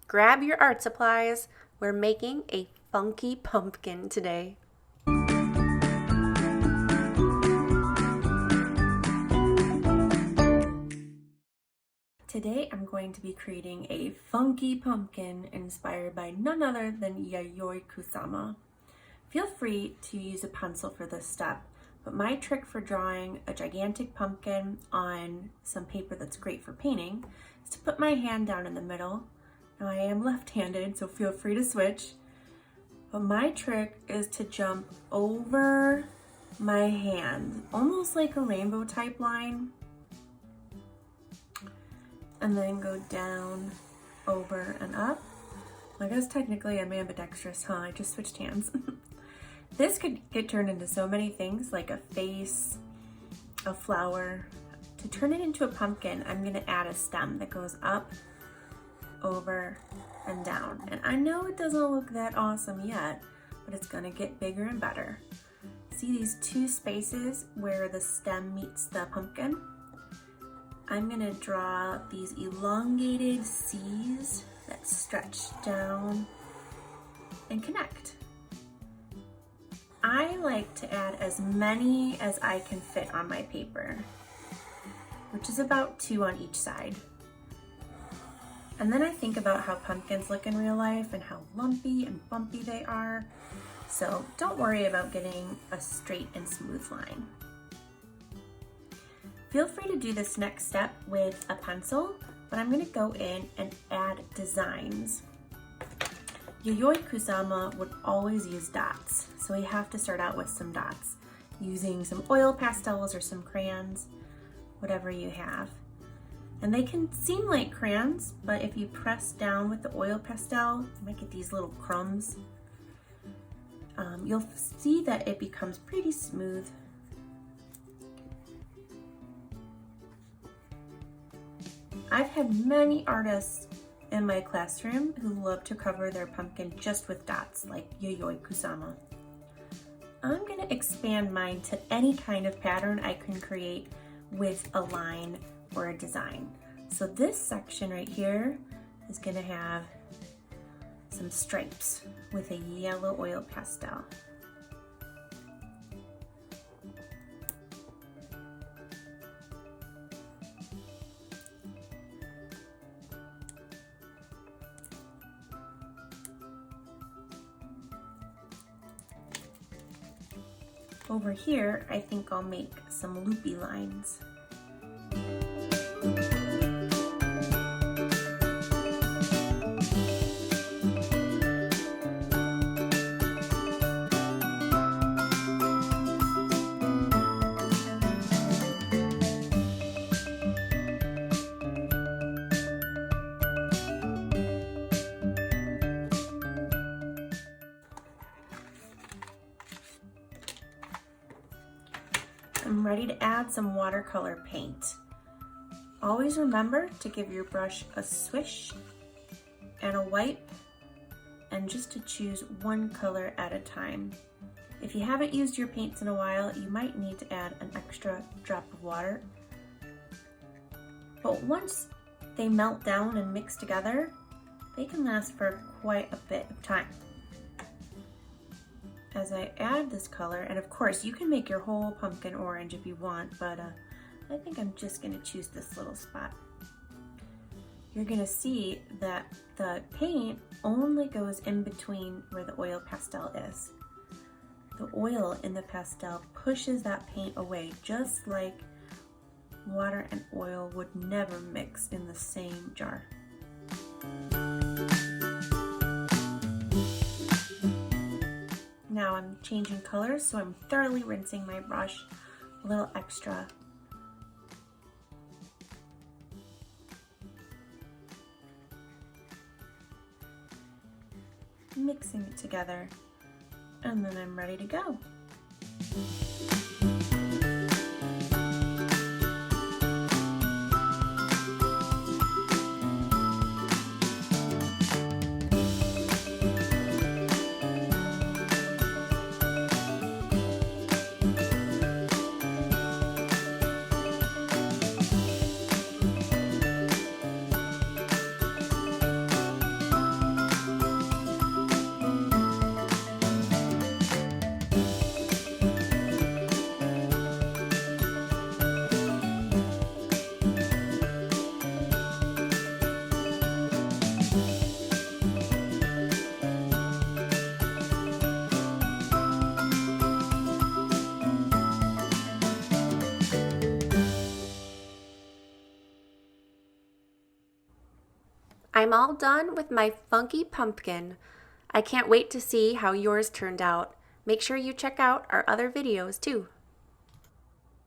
Grab your art supplies. We're making a funky pumpkin today. Today I'm going to be creating a funky pumpkin inspired by none other than Yayoi Kusama. Feel free to use a pencil for this step, but my trick for drawing a gigantic pumpkin on some paper that's great for painting is to put my hand down in the middle. Now I am left-handed, so feel free to switch. But my trick is to jump over my hand, almost like a rainbow type line, and then go down, over, and up. I guess technically I'm ambidextrous, huh? I just switched hands. This could get turned into so many things, like a face, a flower. To turn it into a pumpkin, I'm gonna add a stem that goes up, over, and down. And I know it doesn't look that awesome yet, but it's gonna get bigger and better. See these two spaces where the stem meets the pumpkin? I'm gonna draw these elongated C's that stretch down and connect. I like to add as many as I can fit on my paper, which is about 2 on each side. And then I think about how pumpkins look in real life and how lumpy and bumpy they are. So don't worry about getting a straight and smooth line. Feel free to do this next step with a pencil, but I'm gonna go in and add designs. Yayoi Kusama would always use dots, so we have to start out with some dots, using some oil pastels or some crayons, whatever you have. And they can seem like crayons, but if you press down with the oil pastel, you might get these little crumbs. You'll see that it becomes pretty smooth. I've had many artists in my classroom who love to cover their pumpkin just with dots, like Yayoi Kusama. I'm gonna expand mine to any kind of pattern I can create with a line or a design. So this section right here is gonna have some stripes with a yellow oil pastel. Over here, I think I'll make some loopy lines. I'm ready to add some watercolor paint. Always remember to give your brush a swish and a wipe, and just to choose one color at a time. If you haven't used your paints in a while, you might need to add an extra drop of water. But once they melt down and mix together, they can last for quite a bit of time. As I add this color, and of course you can make your whole pumpkin orange if you want, but I think I'm just gonna choose this little spot. You're gonna see that the paint only goes in between where the oil pastel is. The oil in the pastel pushes that paint away, just like water and oil would never mix in the same jar. Now I'm changing colors, so I'm thoroughly rinsing my brush a little extra. Mixing it together, and then I'm ready to go. I'm all done with my funky pumpkin. I can't wait to see how yours turned out. Make sure you check out our other videos too.